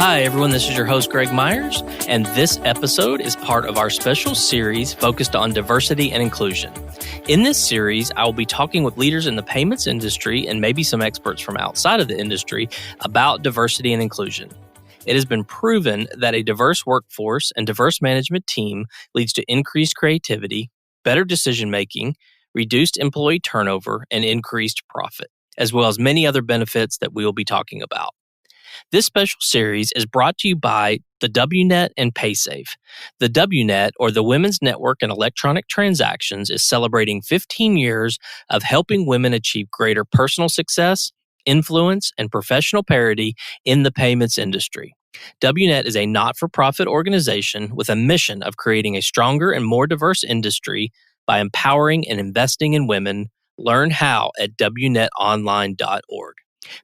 Hi, everyone. This is your host, Greg Myers, and this episode is part of our special series focused on diversity and inclusion. In this series, I will be talking with leaders in the payments industry and maybe some experts from outside of the industry about diversity and inclusion. It has been proven that a diverse workforce and diverse management team leads to increased creativity, better decision-making, reduced employee turnover, and increased profit, as well as many other benefits that we will be talking about. This special series is brought to you by the Wnet and Paysafe. The Wnet, or the Women's Network in Electronic Transactions, is celebrating 15 years of helping women achieve greater personal success, influence, and professional parity in the payments industry. Wnet is a not-for-profit organization with a mission of creating a stronger and more diverse industry by empowering and investing in women. Learn how at wnetonline.org.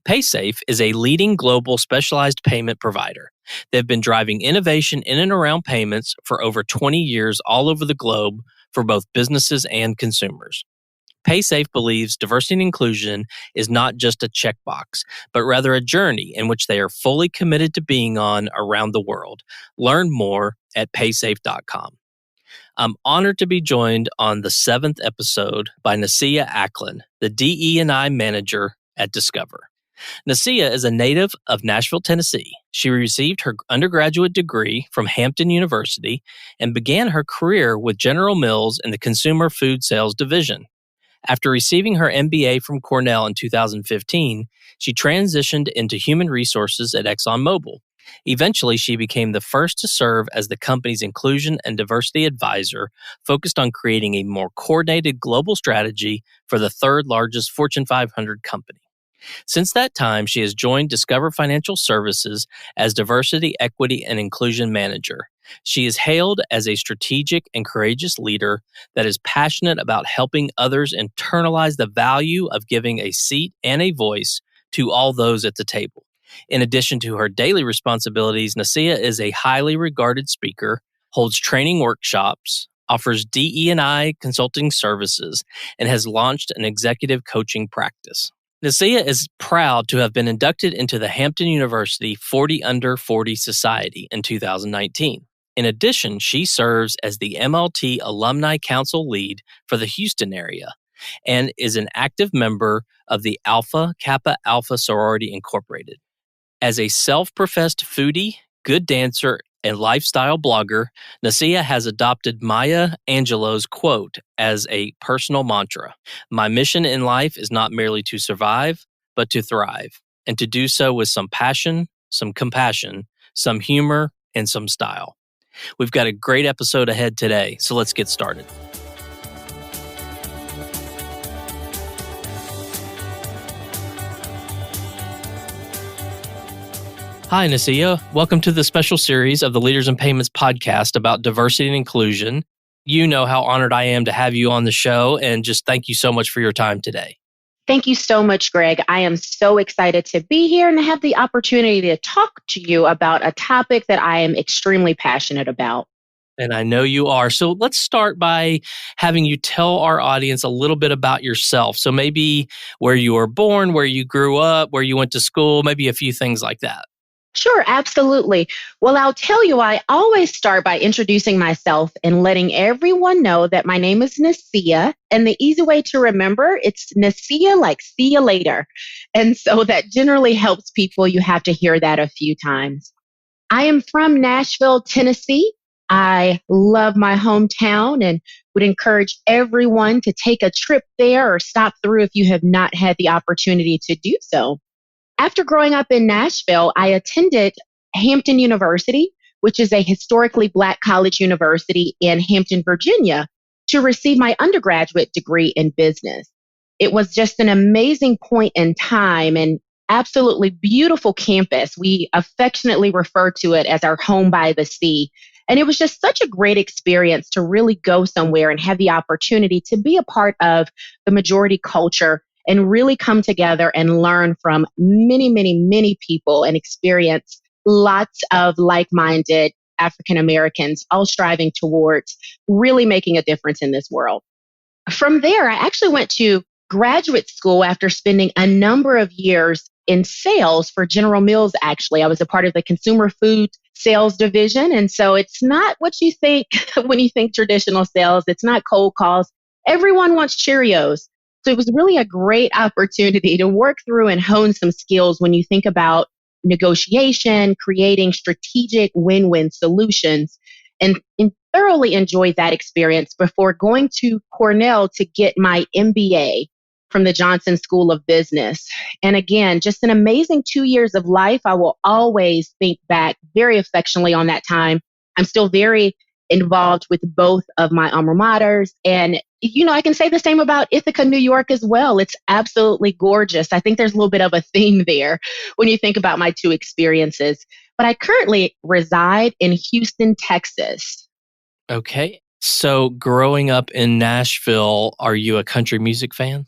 Paysafe is a leading global specialized payment provider. They've been driving innovation in and around payments for over 20 years all over the globe for both businesses and consumers. Paysafe believes diversity and inclusion is not just a checkbox, but rather a journey in which they are fully committed to being on around the world. Learn more at paysafe.com. I'm honored to be joined on the 7th episode by Nasiya Acklen, the DE&I manager at Discover. Nasiya is a native of Nashville, Tennessee. She received her undergraduate degree from Hampton University and began her career with General Mills in the Consumer Food Sales Division. After receiving her MBA from Cornell in 2015, she transitioned into human resources at ExxonMobil. Eventually, she became the first to serve as the company's inclusion and diversity advisor, focused on creating a more coordinated global strategy for the third largest Fortune 500 company. Since that time, she has joined Discover Financial Services as Diversity, Equity, and Inclusion Manager. She is hailed as a strategic and courageous leader that is passionate about helping others internalize the value of giving a seat and a voice to all those at the table. In addition to her daily responsibilities, Nasiya is a highly regarded speaker, holds training workshops, offers DE&I consulting services, and has launched an executive coaching practice. Nasiya is proud to have been inducted into the Hampton University 40 Under 40 Society in 2019. In addition, she serves as the MLT Alumni Council lead for the Houston area and is an active member of the Alpha Kappa Alpha Sorority Incorporated. As a self-professed foodie, good dancer, and lifestyle blogger, Nasiya has adopted Maya Angelou's quote as a personal mantra. "My mission in life is not merely to survive, but to thrive, and to do so with some passion, some compassion, some humor, and some style." We've got a great episode ahead today, so let's get started. Hi, Nasiya. Welcome to the special series of the Leaders in Payments podcast about diversity and inclusion. You know how honored I am to have you on the show, and just thank you so much for your time today. Thank you so much, Greg. I am so excited to be here and to have the opportunity to talk to you about a topic that I am extremely passionate about. And I know you are. So let's start by having you tell our audience a little bit about yourself. So maybe where you were born, where you grew up, where you went to school, maybe a few things like that. Sure, absolutely. Well, I'll tell you, I always start by introducing myself and letting everyone know that my name is Nasiya. And the easy way to remember, it's Nasiya, like see you later. And so that generally helps people. You have to hear that a few times. I am from Nashville, Tennessee. I love my hometown and would encourage everyone to take a trip there or stop through if you have not had the opportunity to do so. After growing up in Nashville, I attended Hampton University, which is a historically Black college university in Hampton, Virginia, to receive my undergraduate degree in business. It was just an amazing point in time and absolutely beautiful campus. We affectionately refer to it as our home by the sea. And it was just such a great experience to really go somewhere and have the opportunity to be a part of the majority culture and really come together and learn from many, many, many people and experience lots of like-minded African Americans, all striving towards really making a difference in this world. From there, I actually went to graduate school after spending a number of years in sales for General Mills, actually. I was a part of the consumer food sales division. And so it's not what you think when you think traditional sales. It's not cold calls. Everyone wants Cheerios. So it was really a great opportunity to work through and hone some skills when you think about negotiation, creating strategic win-win solutions, and thoroughly enjoyed that experience before going to Cornell to get my MBA from the Johnson School of Business. And again, just an amazing 2 years of life. I will always think back very affectionately on that time. I'm still very involved with both of my alma maters. And, I can say the same about Ithaca, New York as well. It's absolutely gorgeous. I think there's a little bit of a theme there when you think about my two experiences. But I currently reside in Houston, Texas. Okay. So growing up in Nashville, are you a country music fan?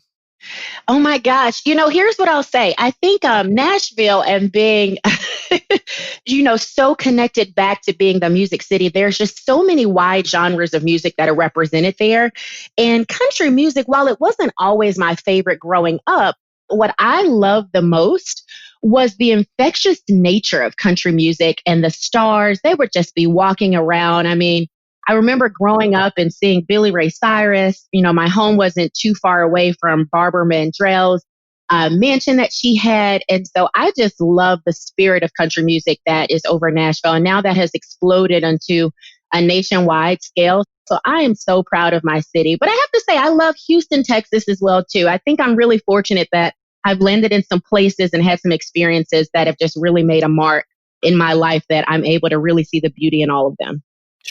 Oh my gosh. Here's what I'll say. I think Nashville and being, so connected back to being the music city, there's just so many wide genres of music that are represented there. And country music, while it wasn't always my favorite growing up, what I loved the most was the infectious nature of country music and the stars. They would just be walking around. I mean, I remember growing up and seeing Billy Ray Cyrus. My home wasn't too far away from Barbara Mandrell's mansion that she had. And so I just love the spirit of country music that is over Nashville. And now that has exploded onto a nationwide scale. So I am so proud of my city. But I have to say, I love Houston, Texas as well, too. I think I'm really fortunate that I've landed in some places and had some experiences that have just really made a mark in my life that I'm able to really see the beauty in all of them.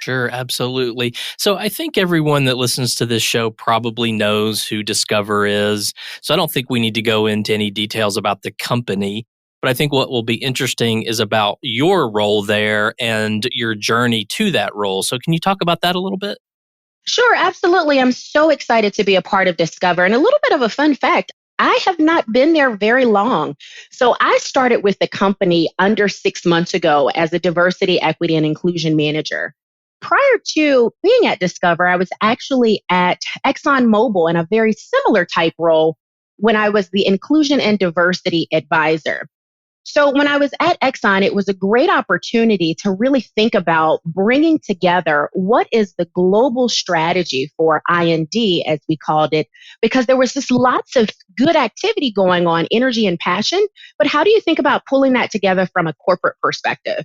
Sure, absolutely. So I think everyone that listens to this show probably knows who Discover is. So I don't think we need to go into any details about the company. But I think what will be interesting is about your role there and your journey to that role. So can you talk about that a little bit? Sure, absolutely. I'm so excited to be a part of Discover. And a little bit of a fun fact, I have not been there very long. So I started with the company under 6 months ago as a diversity, equity, and inclusion manager. Prior to being at Discover, I was actually at ExxonMobil in a very similar type role when I was the inclusion and diversity advisor. So when I was at Exxon, it was a great opportunity to really think about bringing together what is the global strategy for IND, as we called it, because there was just lots of good activity going on, energy and passion. But how do you think about pulling that together from a corporate perspective?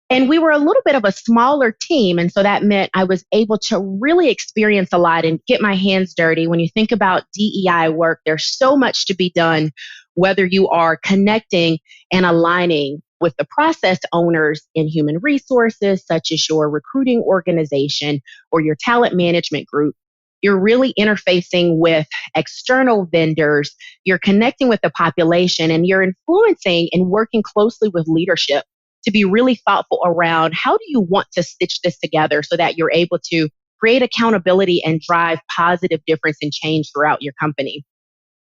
And we were a little bit of a smaller team. And so that meant I was able to really experience a lot and get my hands dirty. When you think about DEI work, there's so much to be done, whether you are connecting and aligning with the process owners in human resources, such as your recruiting organization or your talent management group. You're really interfacing with external vendors. You're connecting with the population and you're influencing and working closely with leadership to be really thoughtful around how do you want to stitch this together so that you're able to create accountability and drive positive difference and change throughout your company.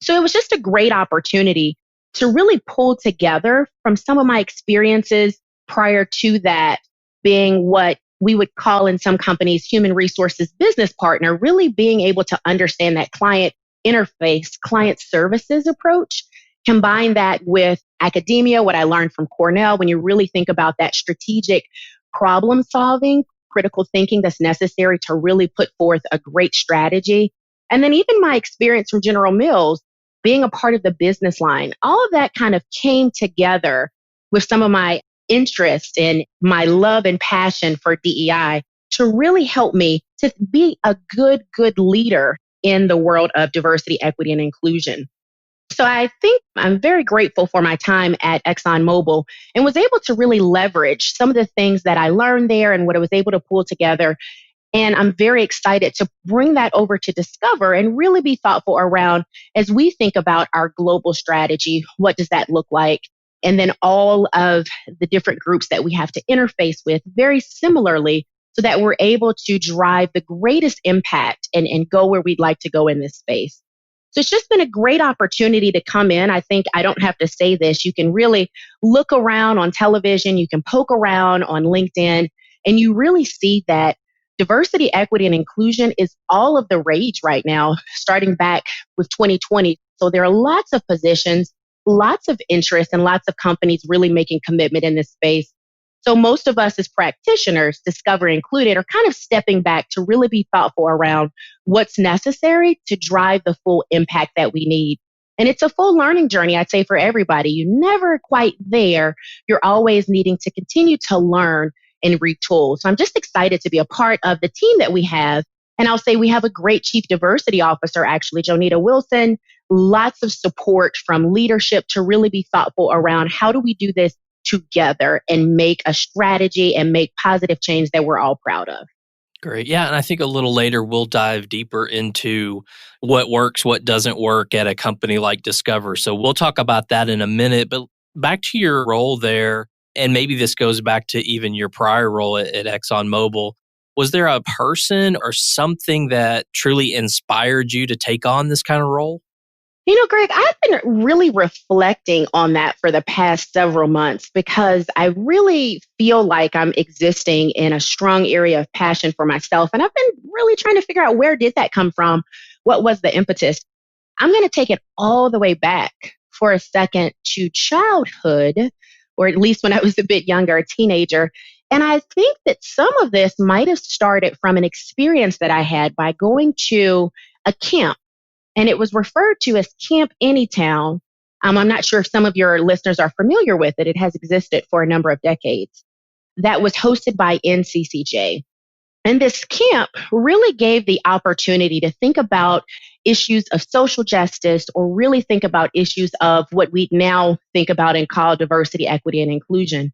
So it was just a great opportunity to really pull together from some of my experiences prior to that being what we would call in some companies human resources business partner, really being able to understand that client interface, client services approach. Combine that with academia, what I learned from Cornell, when you really think about that strategic problem solving, critical thinking that's necessary to really put forth a great strategy. And then even my experience from General Mills, being a part of the business line, all of that kind of came together with some of my interest and my love and passion for DEI to really help me to be a good leader in the world of diversity, equity, and inclusion. So I think I'm very grateful for my time at ExxonMobil and was able to really leverage some of the things that I learned there and what I was able to pull together. And I'm very excited to bring that over to Discover and really be thoughtful around as we think about our global strategy, what does that look like? And then all of the different groups that we have to interface with very similarly so that we're able to drive the greatest impact and go where we'd like to go in this space. So it's just been a great opportunity to come in. I think I don't have to say this. You can really look around on television. You can poke around on LinkedIn, and you really see that diversity, equity, and inclusion is all of the rage right now, starting back with 2020. So there are lots of positions lots of interest and lots of companies really making commitment in this space. So most of us as practitioners, Discover included, are kind of stepping back to really be thoughtful around what's necessary to drive the full impact that we need. And it's a full learning journey, I'd say, for everybody. You're never quite there. You're always needing to continue to learn and retool. So I'm just excited to be a part of the team that we have. And I'll say we have a great chief diversity officer, actually, Jonita Wilson, lots of support from leadership to really be thoughtful around how do we do this together and make a strategy and make positive change that we're all proud of. Great. Yeah. And I think a little later we'll dive deeper into what works, what doesn't work at a company like Discover. So we'll talk about that in a minute. But back to your role there, and maybe this goes back to even your prior role at ExxonMobil. Was there a person or something that truly inspired you to take on this kind of role? Greg, I've been really reflecting on that for the past several months because I really feel like I'm existing in a strong area of passion for myself. And I've been really trying to figure out where did that come from? What was the impetus? I'm going to take it all the way back for a second to childhood, or at least when I was a bit younger, a teenager. And I think that some of this might have started from an experience that I had by going to a camp. And it was referred to as Camp Anytown. I'm not sure if some of your listeners are familiar with it. It has existed for a number of decades. That was hosted by NCCJ. And this camp really gave the opportunity to think about issues of social justice, or really think about issues of what we now think about and call diversity, equity, and inclusion.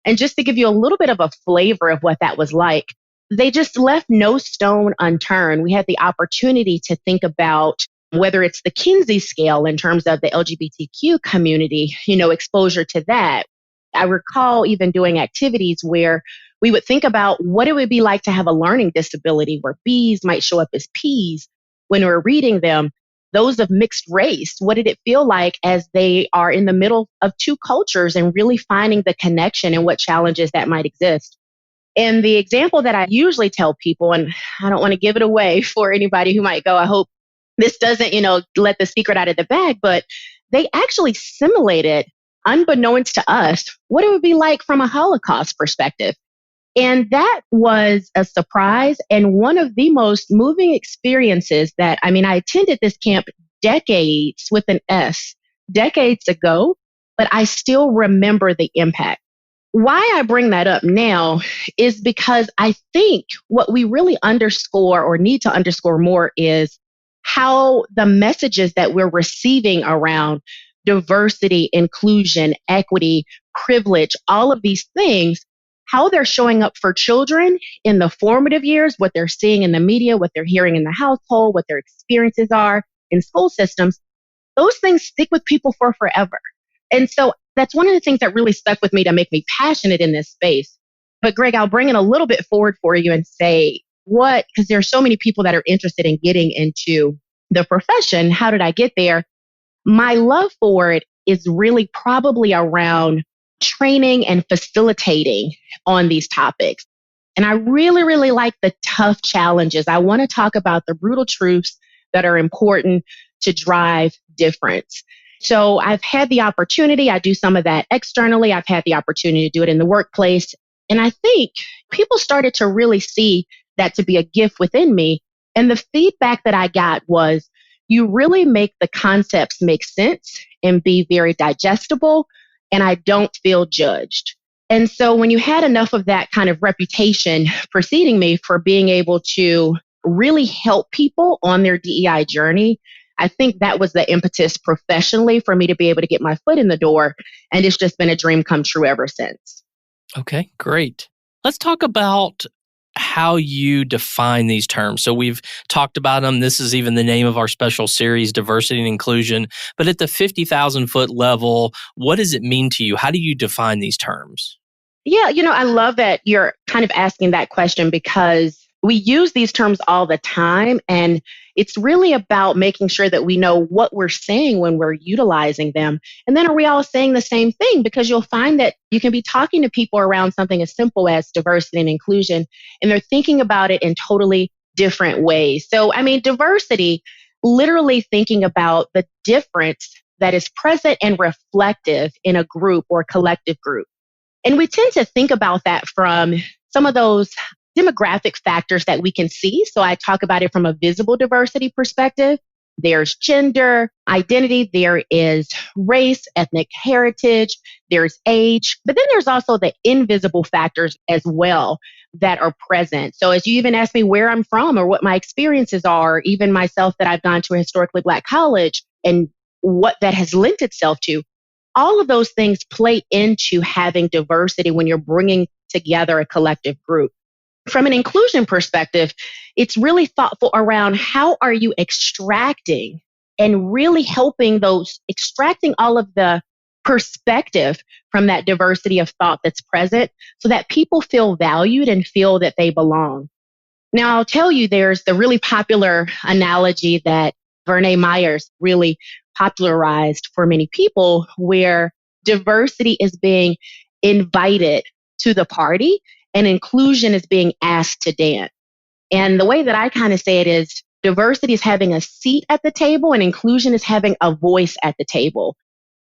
And just to give you a little bit of a flavor of what that was like, they just left no stone unturned. We had the opportunity to think about whether it's the Kinsey scale in terms of the LGBTQ community, exposure to that. I recall even doing activities where we would think about what it would be like to have a learning disability where B's might show up as P's when we're reading them. Those of mixed race, what did it feel like as they are in the middle of two cultures and really finding the connection and what challenges that might exist? And the example that I usually tell people, and I don't want to give it away for anybody who might go, I hope this doesn't, let the secret out of the bag, but they actually simulated, unbeknownst to us, what it would be like from a Holocaust perspective. And that was a surprise and one of the most moving experiences that, I attended this camp decades with an S, decades ago, but I still remember the impact. Why I bring that up now is because I think what we really underscore or need to underscore more is how the messages that we're receiving around diversity, inclusion, equity, privilege, all of these things, how they're showing up for children in the formative years, what they're seeing in the media, what they're hearing in the household, what their experiences are in school systems, those things stick with people for forever. And so that's one of the things that really stuck with me to make me passionate in this space. But Greg, I'll bring it a little bit forward for you and say, because there are so many people that are interested in getting into the profession. How did I get there? My love for it is really probably around training and facilitating on these topics. And I really, really like the tough challenges. I want to talk about the brutal truths that are important to drive difference. So I've had the opportunity, I do some of that externally. I've had the opportunity to do it in the workplace. And I think people started to really see that to be a gift within me. And the feedback that I got was, you really make the concepts make sense and be very digestible, and I don't feel judged. And so when you had enough of that kind of reputation preceding me for being able to really help people on their DEI journey, I think that was the impetus professionally for me to be able to get my foot in the door. And it's just been a dream come true ever since. Okay, great. Let's talk about how you define these terms. So we've talked about them. This is even the name of our special series, Diversity and Inclusion. But at the 50,000 foot level, what does it mean to you? How do you define these terms? Yeah, I love that you're kind of asking that question because we use these terms all the time. And it's really about making sure that we know what we're saying when we're utilizing them. And then are we all saying the same thing? Because you'll find that you can be talking to people around something as simple as diversity and inclusion, and they're thinking about it in totally different ways. So, diversity, literally thinking about the difference that is present and reflective in a group or collective group. And we tend to think about that from some of those demographic factors that we can see. So I talk about it from a visible diversity perspective. There's gender, identity, there is race, ethnic heritage, there's age, but then there's also the invisible factors as well that are present. So as you even ask me where I'm from or what my experiences are, even myself that I've gone to a historically Black college and what that has lent itself to, all of those things play into having diversity when you're bringing together a collective group. From an inclusion perspective, it's really thoughtful around how are you extracting and really helping extracting all of the perspective from that diversity of thought that's present so that people feel valued and feel that they belong. Now, I'll tell you, there's the really popular analogy that Wnet Myers really popularized for many people where diversity is being invited to the party and inclusion is being asked to dance. And the way that I kind of say it is diversity is having a seat at the table and inclusion is having a voice at the table.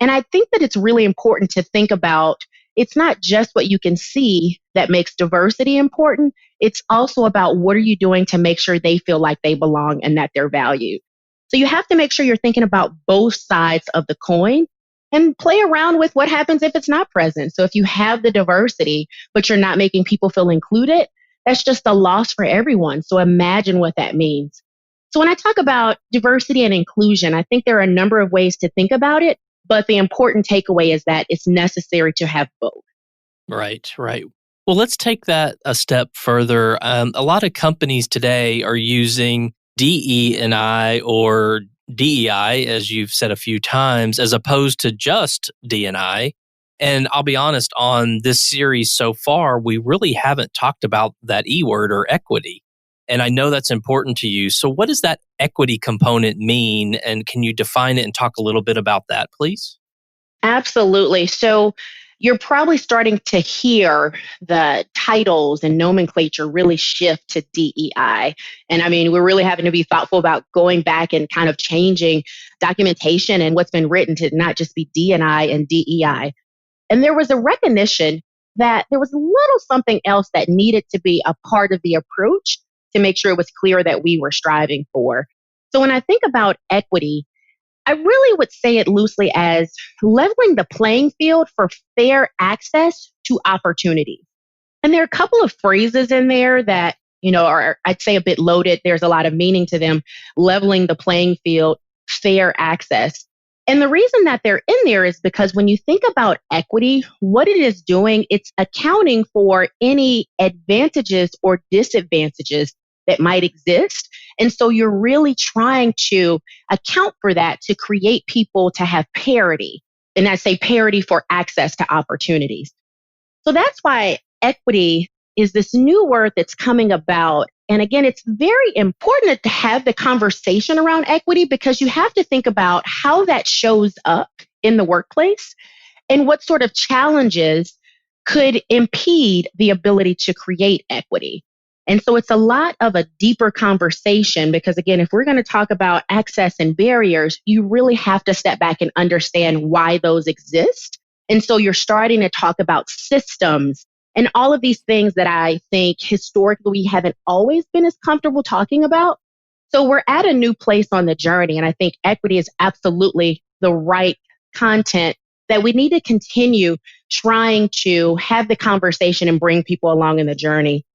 And I think that it's really important to think about it's not just what you can see that makes diversity important. It's also about what are you doing to make sure they feel like they belong and that they're valued. So you have to make sure you're thinking about both sides of the coin and play around with what happens if it's not present. So if you have the diversity, but you're not making people feel included, that's just a loss for everyone. So imagine what that means. So when I talk about diversity and inclusion, I think there are a number of ways to think about it, but the important takeaway is that it's necessary to have both. Right, right. Well, let's take that a step further. A lot of companies today are using DE&I or DEI, as you've said a few times, as opposed to just D&I. And I'll be honest, on this series so far, we really haven't talked about that E word or equity. And I know that's important to you. So what does that equity component mean? And can you define it and talk a little bit about that, please? Absolutely. So you're probably starting to hear the titles and nomenclature really shift to DEI. And I mean, we're really having to be thoughtful about going back and kind of changing documentation and what's been written to not just be D&I and DEI. And there was a recognition that there was a little something else that needed to be a part of the approach to make sure it was clear that we were striving for. So when I think about equity, I really would say it loosely as leveling the playing field for fair access to opportunity. And there are a couple of phrases in there that, are, I'd say, a bit loaded. There's a lot of meaning to them. Leveling the playing field, fair access. And the reason that they're in there is because when you think about equity, what it is doing, it's accounting for any advantages or disadvantages that might exist. And so you're really trying to account for that to create people to have parity. And I say parity for access to opportunities. So that's why equity is this new word that's coming about. And again, it's very important to have the conversation around equity because you have to think about how that shows up in the workplace and what sort of challenges could impede the ability to create equity. And so it's a lot of a deeper conversation because, again, if we're going to talk about access and barriers, you really have to step back and understand why those exist. And so you're starting to talk about systems and all of these things that I think historically we haven't always been as comfortable talking about. So we're at a new place on the journey. And I think equity is absolutely the right content that we need to continue trying to have the conversation and bring people along in the journey.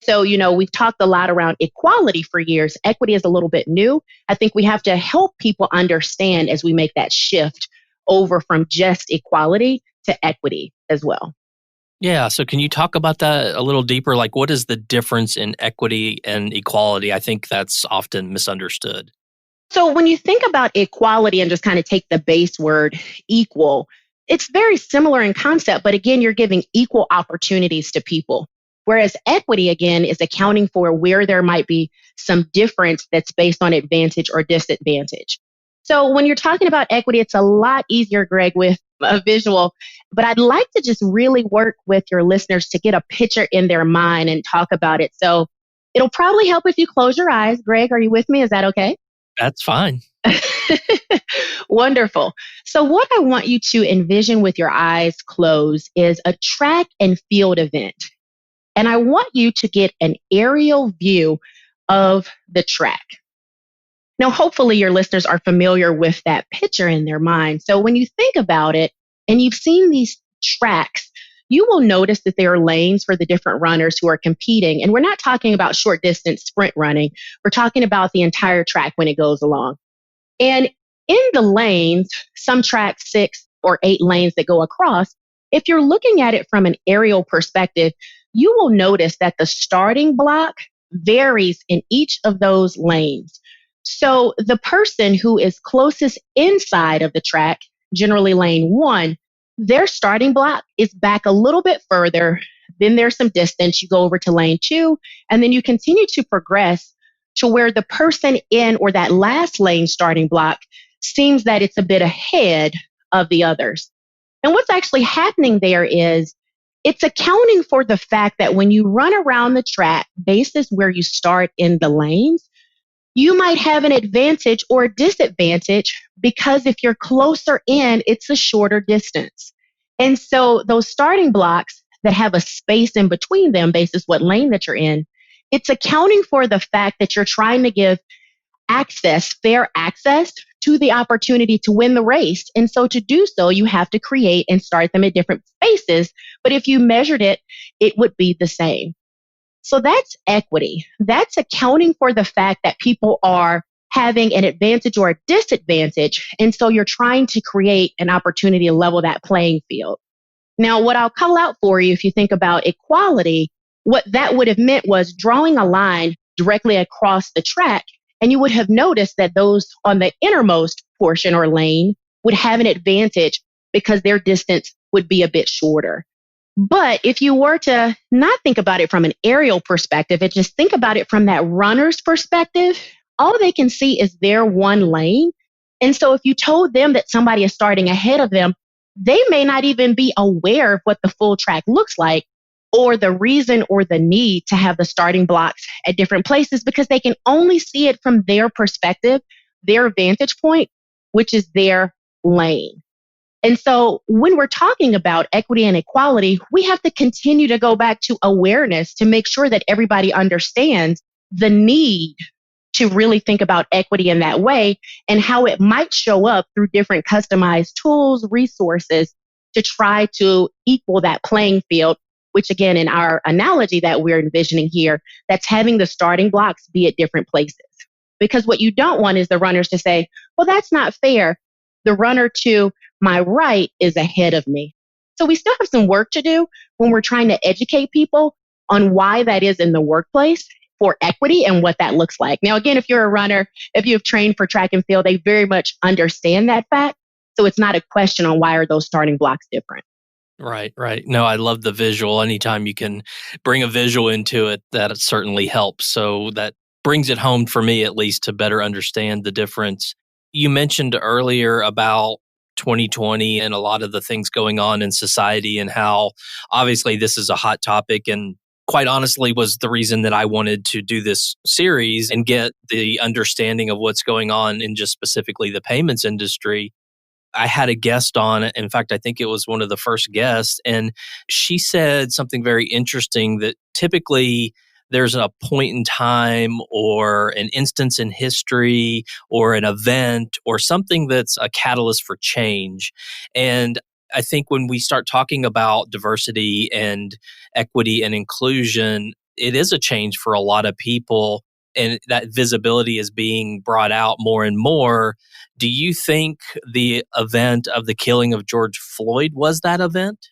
So, we've talked a lot around equality for years. Equity is a little bit new. I think we have to help people understand as we make that shift over from just equality to equity as well. Yeah. So can you talk about that a little deeper? Like, what is the difference in equity and equality? I think that's often misunderstood. So when you think about equality and just kind of take the base word equal, it's very similar in concept, but again, you're giving equal opportunities to people. Whereas equity, again, is accounting for where there might be some difference that's based on advantage or disadvantage. So when you're talking about equity, it's a lot easier, Greg, with a visual, but I'd like to just really work with your listeners to get a picture in their mind and talk about it. So it'll probably help if you close your eyes. Greg, are you with me? Is that okay? That's fine. Wonderful. So, what I want you to envision with your eyes closed is a track and field event. And I want you to get an aerial view of the track. Now, hopefully, your listeners are familiar with that picture in their mind. So, when you think about it and you've seen these tracks, you will notice that there are lanes for the different runners who are competing. And we're not talking about short distance sprint running, we're talking about the entire track when it goes along. And in the lanes, some tracks, 6 or 8 lanes that go across, if you're looking at it from an aerial perspective, you will notice that the starting block varies in each of those lanes. So the person who is closest inside of the track, generally lane 1, their starting block is back a little bit further. Then there's some distance. You go over to lane 2, and then you continue to progress to where the person in or that last lane starting block seems that it's a bit ahead of the others. And what's actually happening there is it's accounting for the fact that when you run around the track, basis where you start in the lanes, you might have an advantage or a disadvantage because if you're closer in, it's a shorter distance. And so those starting blocks that have a space in between them, basis what lane that you're in, it's accounting for the fact that you're trying to give access, fair access to the opportunity to win the race. And so to do so, you have to create and start them at different spaces. But if you measured it, it would be the same. So that's equity. That's accounting for the fact that people are having an advantage or a disadvantage. And so you're trying to create an opportunity to level that playing field. Now, what I'll call out for you, if you think about equality, what that would have meant was drawing a line directly across the track. And you would have noticed that those on the innermost portion or lane would have an advantage because their distance would be a bit shorter. But if you were to not think about it from an aerial perspective and just think about it from that runner's perspective, all they can see is their one lane. And so if you told them that somebody is starting ahead of them, they may not even be aware of what the full track looks like or the reason or the need to have the starting blocks at different places because they can only see it from their perspective, their vantage point, which is their lane. And so when we're talking about equity and equality, we have to continue to go back to awareness to make sure that everybody understands the need to really think about equity in that way and how it might show up through different customized tools, resources to try to equal that playing field, which again, in our analogy that we're envisioning here, that's having the starting blocks be at different places. Because what you don't want is the runners to say, well, that's not fair. The runner to my right is ahead of me. So we still have some work to do when we're trying to educate people on why that is in the workplace for equity and what that looks like. Now, again, if you're a runner, if you have trained for track and field, they very much understand that fact. So it's not a question on why are those starting blocks different. Right, right. No, I love the visual. Anytime you can bring a visual into it, that certainly helps. So that brings it home for me, at least, to better understand the difference. You mentioned earlier about 2020 and a lot of the things going on in society and how obviously this is a hot topic and quite honestly was the reason that I wanted to do this series and get the understanding of what's going on in just specifically the payments industry. I had a guest on, in fact, I think it was one of the first guests, and she said something very interesting that typically there's a point in time or an instance in history or an event or something that's a catalyst for change. And I think when we start talking about diversity and equity and inclusion, it is a change for a lot of people. And that visibility is being brought out more and more. Do you think the event of the killing of George Floyd was that event?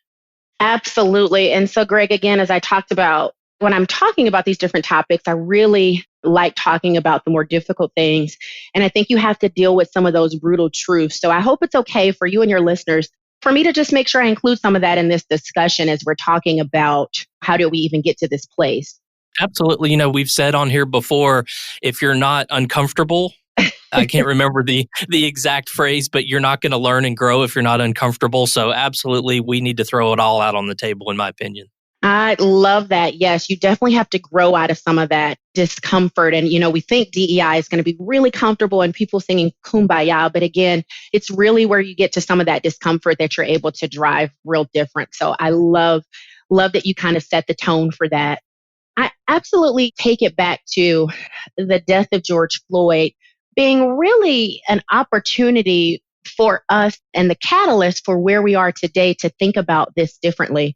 Absolutely. And so, Greg, again, as I talked about, when I'm talking about these different topics, I really like talking about the more difficult things. And I think you have to deal with some of those brutal truths. So I hope it's okay for you and your listeners for me to just make sure I include some of that in this discussion as we're talking about how do we even get to this place. Absolutely. We've said on here before, if you're not uncomfortable, I can't remember the exact phrase, but you're not going to learn and grow if you're not uncomfortable. So absolutely, we need to throw it all out on the table, in my opinion. I love that. Yes, you definitely have to grow out of some of that discomfort. And, we think DEI is going to be really comfortable and people singing kumbaya. But again, it's really where you get to some of that discomfort that you're able to drive real different. So I love that you kind of set the tone for that. I absolutely take it back to the death of George Floyd being really an opportunity for us and the catalyst for where we are today to think about this differently.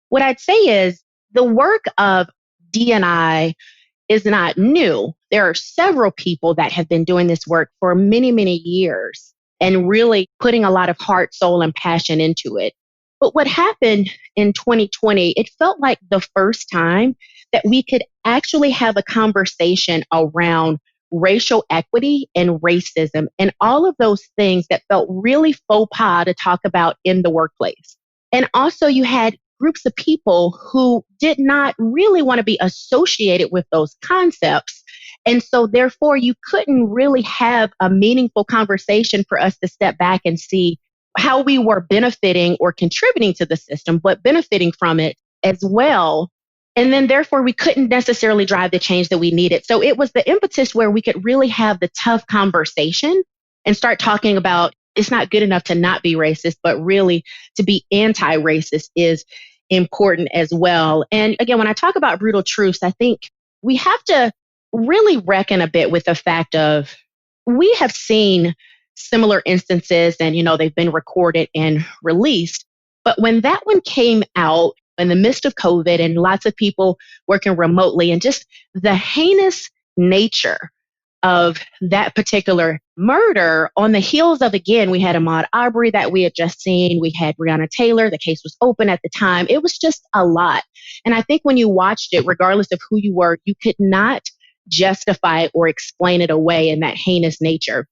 What I'd say is the work of D&I is not new. There are several people that have been doing this work for many, many years and really putting a lot of heart, soul, and passion into it. But what happened in 2020, it felt like the first time that we could actually have a conversation around racial equity and racism and all of those things that felt really faux pas to talk about in the workplace. And also you had groups of people who did not really want to be associated with those concepts. And so therefore you couldn't really have a meaningful conversation for us to step back and see how we were benefiting or contributing to the system, but benefiting from it as well. And then therefore we couldn't necessarily drive the change that we needed. So it was the impetus where we could really have the tough conversation and start talking about it's not good enough to not be racist, but really to be anti-racist is important as well. And again, when I talk about brutal truths, I think we have to really reckon a bit with the fact of we have seen similar instances and, they've been recorded and released. But when that one came out in the midst of COVID and lots of people working remotely and just the heinous nature of that particular murder on the heels of, again, we had Ahmaud Arbery that we had just seen. We had Breonna Taylor. The case was open at the time. It was just a lot. And I think when you watched it, regardless of who you were, you could not justify it or explain it away in that heinous nature.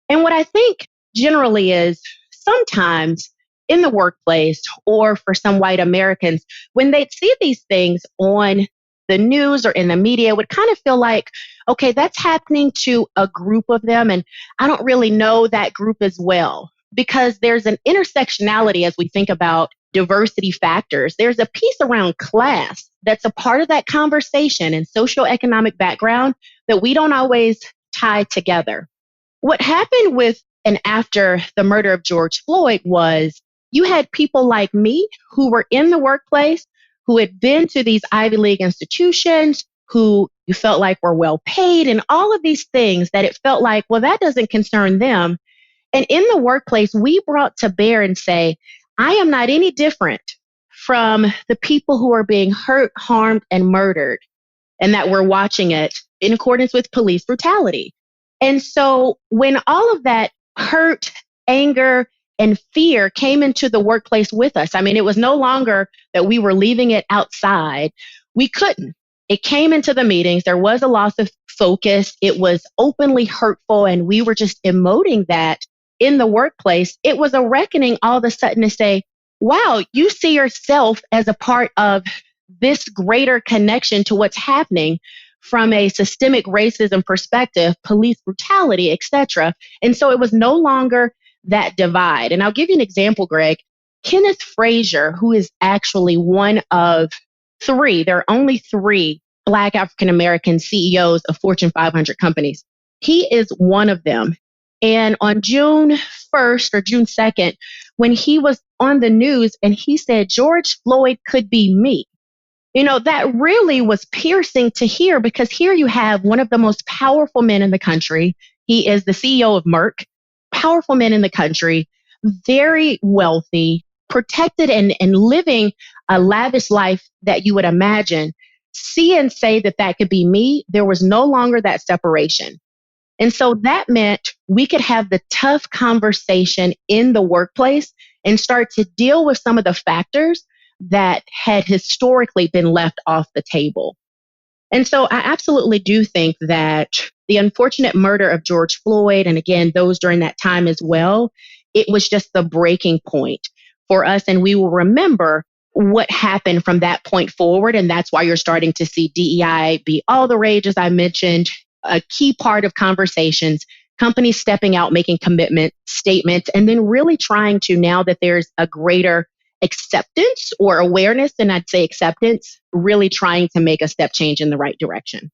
And what I think generally is sometimes in the workplace or for some white Americans, when they see these things on the news or in the media, it would kind of feel like, okay, that's happening to a group of them. And I don't really know that group as well, because there's an intersectionality as we think about diversity factors. There's a piece around class that's a part of that conversation and socioeconomic background that we don't always tie together. What happened with and after the murder of George Floyd was you had people like me who were in the workplace, who had been to these Ivy League institutions, who you felt like were well paid and all of these things that it felt like, well, that doesn't concern them. And in the workplace, we brought to bear and say, I am not any different from the people who are being hurt, harmed, and murdered, and that we're watching it in accordance with police brutality. And so when all of that hurt, anger, and fear came into the workplace with us, I mean, it was no longer that we were leaving it outside. We couldn't. It came into the meetings. There was a loss of focus. It was openly hurtful, and we were just emoting that in the workplace. It was a reckoning all of a sudden to say, wow, you see yourself as a part of this greater connection to what's happening from a systemic racism perspective, police brutality, etc. And so it was no longer that divide. And I'll give you an example, Greg. Kenneth Frazier, who is actually one of three, there are only three Black African-American CEOs of Fortune 500 companies. He is one of them. And on June 1st or June 2nd, when he was on the news and he said, George Floyd could be me. That really was piercing to hear, because here you have one of the most powerful men in the country. He is the CEO of Merck, powerful men in the country, very wealthy, protected and living a lavish life that you would imagine. See and say that could be me. There was no longer that separation. And so that meant we could have the tough conversation in the workplace and start to deal with some of the factors that had historically been left off the table. And so I absolutely do think that the unfortunate murder of George Floyd, and again, those during that time as well, it was just the breaking point for us. And we will remember what happened from that point forward. And that's why you're starting to see DEI be all the rage, as I mentioned, a key part of conversations, companies stepping out, making commitment statements, and then really trying to, now that there's a greater acceptance or awareness, and I'd say acceptance, really trying to make a step change in the right direction.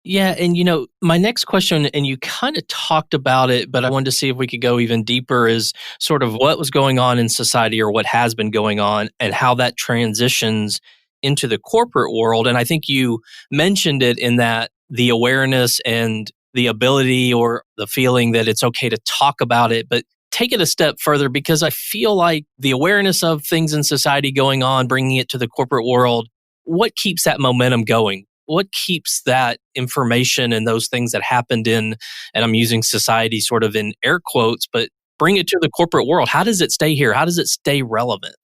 Yeah. And, my next question, and you kind of talked about it, but I wanted to see if we could go even deeper, is sort of what was going on in society or what has been going on and how that transitions into the corporate world. And I think you mentioned it in that the awareness and the ability or the feeling that it's okay to talk about it, but take it a step further, because I feel like the awareness of things in society going on, bringing it to the corporate world, what keeps that momentum going? What keeps that information and those things that happened in, and I'm using society sort of in air quotes, but bring it to the corporate world? How does it stay here? How does it stay relevant?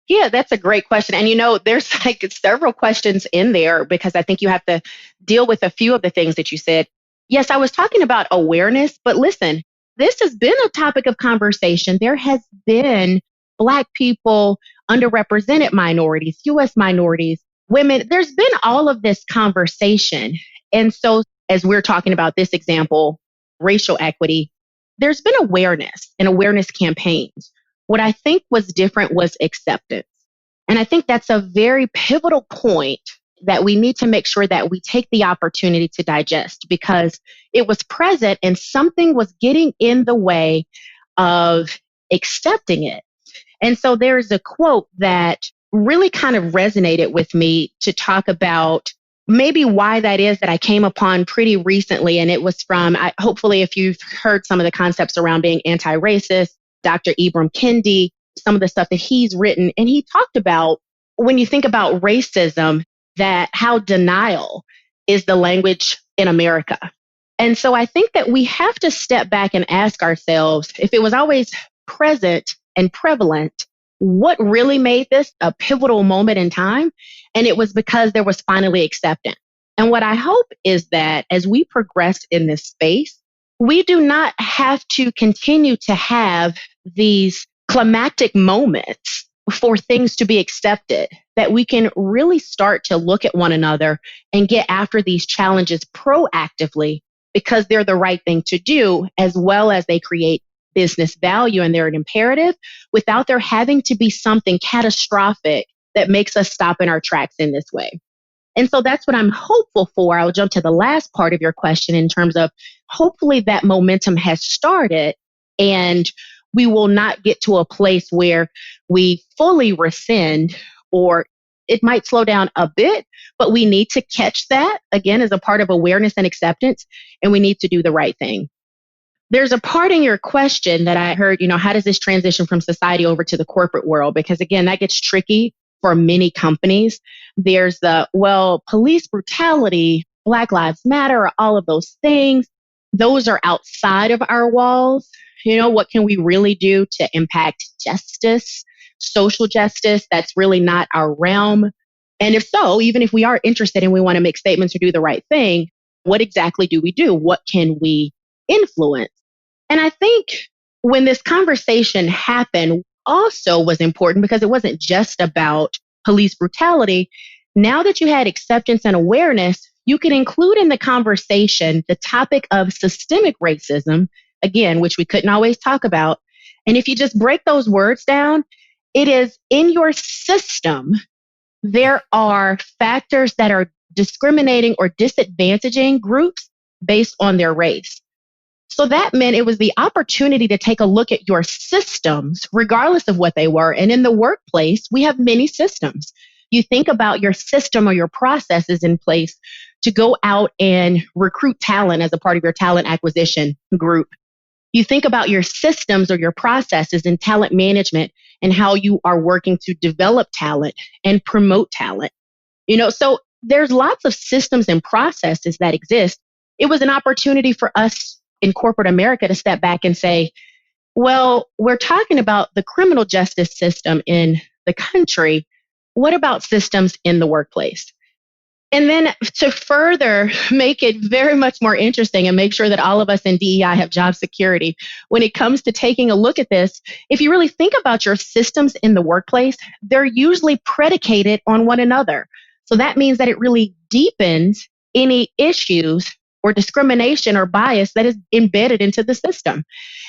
Yeah, that's a great question. And there's like several questions in there because I think you have to deal with a few of the things that you said. Yes, I was talking about awareness, but listen, this has been a topic of conversation. There has been Black people, underrepresented minorities, US minorities, women. There's been all of this conversation. And so, as we're talking about this example, racial equity, there's been awareness and awareness campaigns. What I think was different was acceptance. And I think that's a very pivotal point that we need to make sure that we take the opportunity to digest, because it was present and something was getting in the way of accepting it. And so there's a quote that really kind of resonated with me to talk about maybe why that is, that I came upon pretty recently. And it was from, hopefully, if you've heard some of the concepts around being anti-racist, Dr. Ibram Kendi, some of the stuff that he's written. And he talked about, when you think about racism, that how denial is the language in America. And so I think that we have to step back and ask ourselves, if it was always present and prevalent, what really made this a pivotal moment in time? And it was because there was finally acceptance. And what I hope is that as we progress in this space, we do not have to continue to have these climactic moments for things to be accepted, that we can really start to look at one another and get after these challenges proactively, because they're the right thing to do, as well as they create business value and they're an imperative, without there having to be something catastrophic that makes us stop in our tracks in this way. And so that's what I'm hopeful for. I'll jump to the last part of your question in terms of, hopefully that momentum has started and we will not get to a place where we fully rescind, or it might slow down a bit, but we need to catch that again as a part of awareness and acceptance, and we need to do the right thing. There's a part in your question that I heard, how does this transition from society over to the corporate world? Because again, that gets tricky for many companies. There's police brutality, Black Lives Matter, all of those things. Those are outside of our walls. What can we really do to impact justice, social justice? That's really not our realm. And if so, even if we are interested and we want to make statements or do the right thing, what exactly do we do? What can we influence? And I think when this conversation happened also was important, because it wasn't just about police brutality. Now that you had acceptance and awareness, you could include in the conversation the topic of systemic racism, again, which we couldn't always talk about. And if you just break those words down, it is in your system, there are factors that are discriminating or disadvantaging groups based on their race. So that meant it was the opportunity to take a look at your systems, regardless of what they were. And in the workplace, we have many systems. You think about your system or your processes in place to go out and recruit talent as a part of your talent acquisition group. You think about your systems or your processes in talent management and how you are working to develop talent and promote talent. So there's lots of systems and processes that exist. It was an opportunity for us in corporate America to step back and say, well, we're talking about the criminal justice system in the country. What about systems in the workplace? And then to further make it very much more interesting and make sure that all of us in DEI have job security, when it comes to taking a look at this, if you really think about your systems in the workplace, they're usually predicated on one another. So that means that it really deepens any issues or discrimination or bias that is embedded into the system.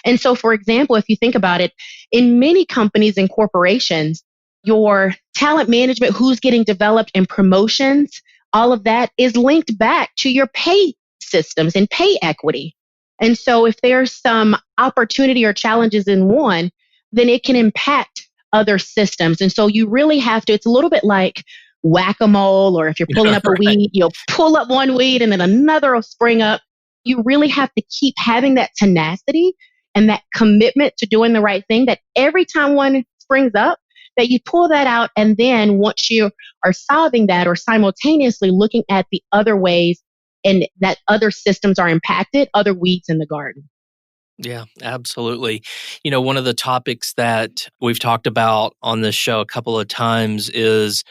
And so, for example, if you think about it, in many companies and corporations, your talent management, who's getting developed and promotions, all of that is linked back to your pay systems and pay equity. And so if there's some opportunity or challenges in one, then it can impact other systems. And so you really have to, it's a little bit like whack-a-mole, or if you're pulling up a Right. weed, you'll pull up one weed and then another will spring up. You really have to keep having that tenacity and that commitment to doing the right thing, that every time one springs up, that you pull that out. And then once you are solving that or simultaneously looking at the other ways and that other systems are impacted, other weeds in the garden. Yeah, absolutely. One of the topics that we've talked about on this show a couple of times is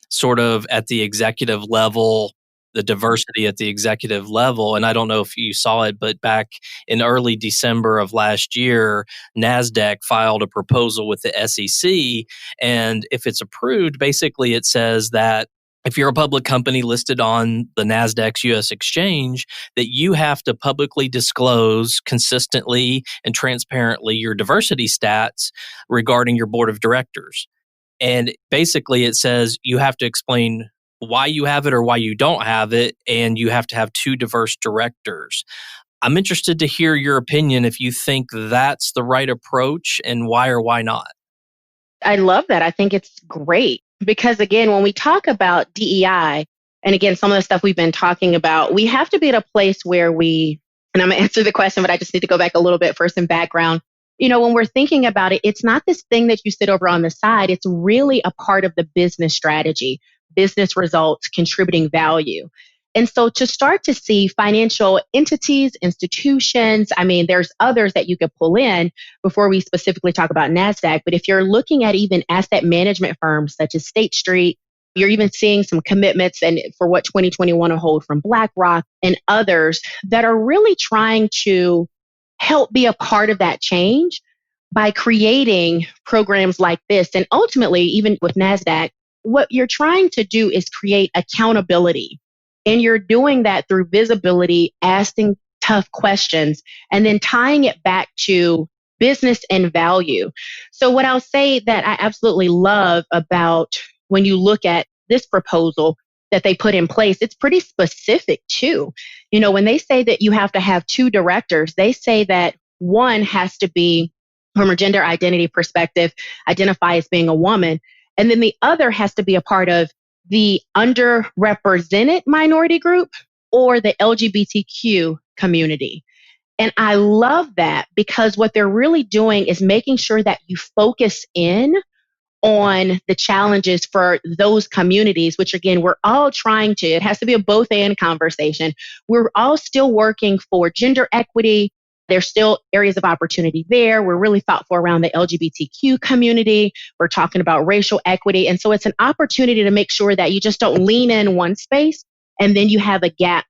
sort of at the executive level, the diversity at the executive level. And I don't know if you saw it, but back in early December of last year, NASDAQ filed a proposal with the SEC. And if it's approved, basically it says that if you're a public company listed on the NASDAQ's US exchange, that you have to publicly disclose consistently and transparently your diversity stats regarding your board of directors. And basically, it says you have to explain why you have it or why you don't have it, and you have to have two diverse directors. I'm interested to hear your opinion if you think that's the right approach and why or why not. I love that. I think it's great because, again, when we talk about DEI, and again, some of the stuff we've been talking about, we have to be at a place where and I'm going to answer the question, but I just need to go back a little bit for some background. When we're thinking about it, it's not this thing that you sit over on the side. It's really a part of the business strategy, business results, contributing value. And so to start to see financial entities, institutions, I mean, there's others that you could pull in before we specifically talk about NASDAQ. But if you're looking at even asset management firms such as State Street, you're even seeing some commitments and for what 2021 will hold from BlackRock and others that are really trying to help be a part of that change by creating programs like this. And ultimately, even with NASDAQ, what you're trying to do is create accountability. And you're doing that through visibility, asking tough questions, and then tying it back to business and value. So, what I'll say that I absolutely love about when you look at this proposal that they put in place, it's pretty specific too. When they say that you have to have two directors, they say that one has to be, from a gender identity perspective, identify as being a woman. And then the other has to be a part of the underrepresented minority group or the LGBTQ community. And I love that because what they're really doing is making sure that you focus in on the challenges for those communities, which again, we're all trying to, it has to be a both and conversation. We're all still working for gender equity. There's still areas of opportunity there. We're really thoughtful around the LGBTQ community. We're talking about racial equity. And so it's an opportunity to make sure that you just don't lean in one space and then you have a gap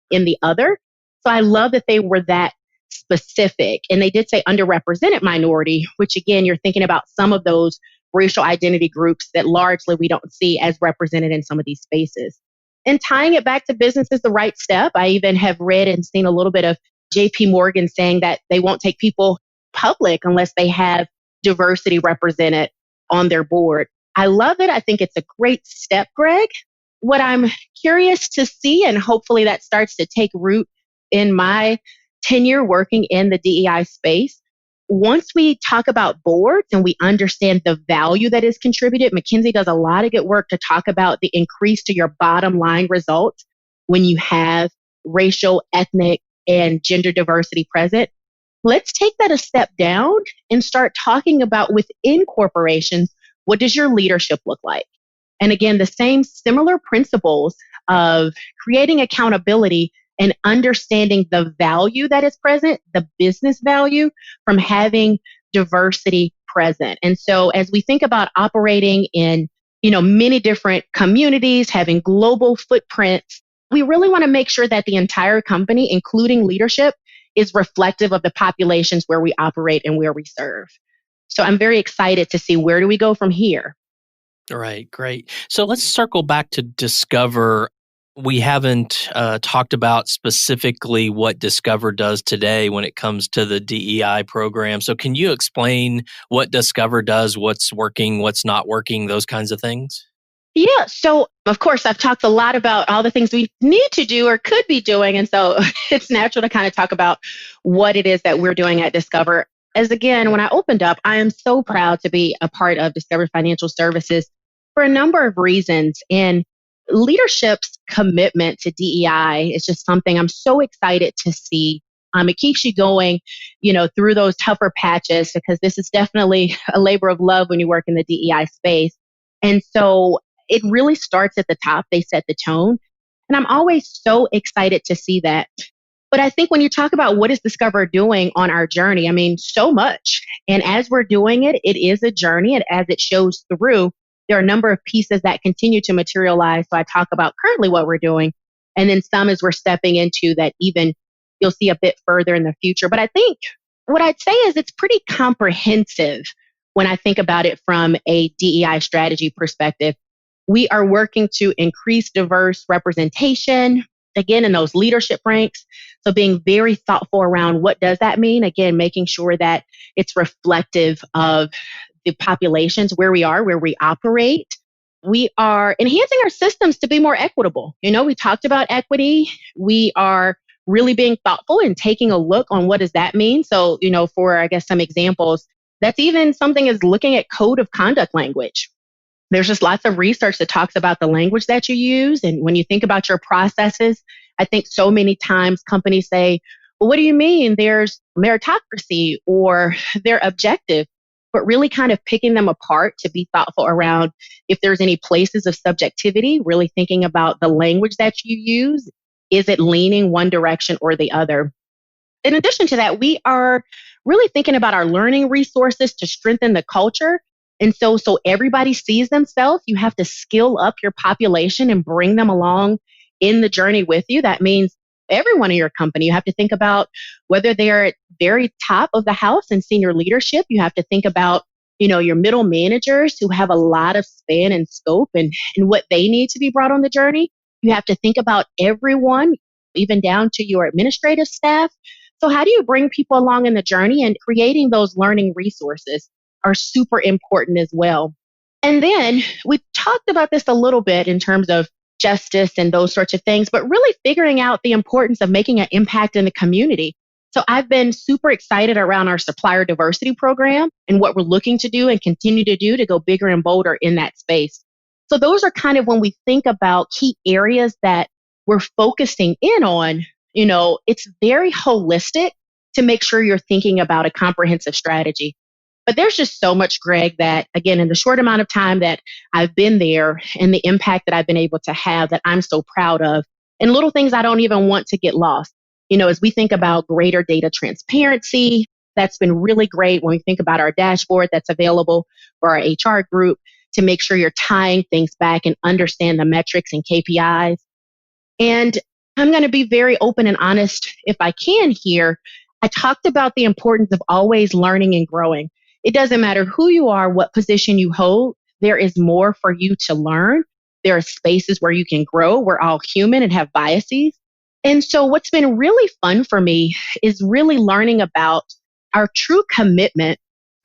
in the other. So I love that they were that specific. And they did say underrepresented minority, which again, you're thinking about some of those racial identity groups that largely we don't see as represented in some of these spaces. And tying it back to business is the right step. I even have read and seen a little bit of JP Morgan saying that they won't take people public unless they have diversity represented on their board. I love it. I think it's a great step, Greg. What I'm curious to see, and hopefully that starts to take root in my tenure working in the DEI space, once we talk about boards and we understand the value that is contributed, McKinsey does a lot of good work to talk about the increase to your bottom line results when you have racial, ethnic, and gender diversity present. Let's take that a step down and start talking about within corporations, what does your leadership look like? And again, the same similar principles of creating accountability and understanding the value that is present, the business value from having diversity present. And so as we think about operating in, many different communities, having global footprints, we really want to make sure that the entire company, including leadership, is reflective of the populations where we operate and where we serve. So I'm very excited to see where do we go from here. All right, great. So let's circle back to Discover. We haven't talked about specifically what Discover does today when it comes to the DEI program. So can you explain what Discover does, what's working, what's not working, those kinds of things? Yeah. So, of course, I've talked a lot about all the things we need to do or could be doing. And so it's natural to kind of talk about what it is that we're doing at Discover. As again, when I opened up, I am so proud to be a part of Discover Financial Services for a number of reasons. And leadership's commitment to DEI is just something I'm so excited to see. It keeps you going, through those tougher patches because this is definitely a labor of love when you work in the DEI space. And so it really starts at the top. They set the tone. And I'm always so excited to see that. But I think when you talk about what is Discover doing on our journey, I mean, so much. And as we're doing it, it is a journey. And as it shows through, there are a number of pieces that continue to materialize. So I talk about currently what we're doing. And then some as we're stepping into that even you'll see a bit further in the future. But I think what I'd say is it's pretty comprehensive when I think about it from a DEI strategy perspective. We are working to increase diverse representation, again, in those leadership ranks. So being very thoughtful around what does that mean? Again, making sure that it's reflective of the populations where we are, where we operate. We are enhancing our systems to be more equitable. We talked about equity. We are really being thoughtful and taking a look on what does that mean. So, for, I guess, some examples, that's even something as looking at code of conduct language. There's just lots of research that talks about the language that you use. And when you think about your processes, I think so many times companies say, well, what do you mean there's meritocracy or they're objective? But really kind of picking them apart to be thoughtful around if there's any places of subjectivity, really thinking about the language that you use. Is it leaning one direction or the other? In addition to that, we are really thinking about our learning resources to strengthen the culture. And so everybody sees themselves. You have to skill up your population and bring them along in the journey with you. That means everyone in your company. You have to think about whether they're at very top of the house in senior leadership. You have to think about, your middle managers who have a lot of span and scope and what they need to be brought on the journey. You have to think about everyone, even down to your administrative staff. So how do you bring people along in the journey? And creating those learning resources are super important as well. And then we talked about this a little bit in terms of justice and those sorts of things, but really figuring out the importance of making an impact in the community. So I've been super excited around our supplier diversity program and what we're looking to do and continue to do to go bigger and bolder in that space. So those are kind of when we think about key areas that we're focusing in on, it's very holistic to make sure you're thinking about a comprehensive strategy. But there's just so much, Greg, that again, in the short amount of time that I've been there and the impact that I've been able to have that I'm so proud of, and little things I don't even want to get lost. As we think about greater data transparency, that's been really great when we think about our dashboard that's available for our HR group to make sure you're tying things back and understand the metrics and KPIs. And I'm going to be very open and honest if I can here. I talked about the importance of always learning and growing. It doesn't matter who you are, what position you hold, there is more for you to learn. There are spaces where you can grow. We're all human and have biases. And so what's been really fun for me is really learning about our true commitment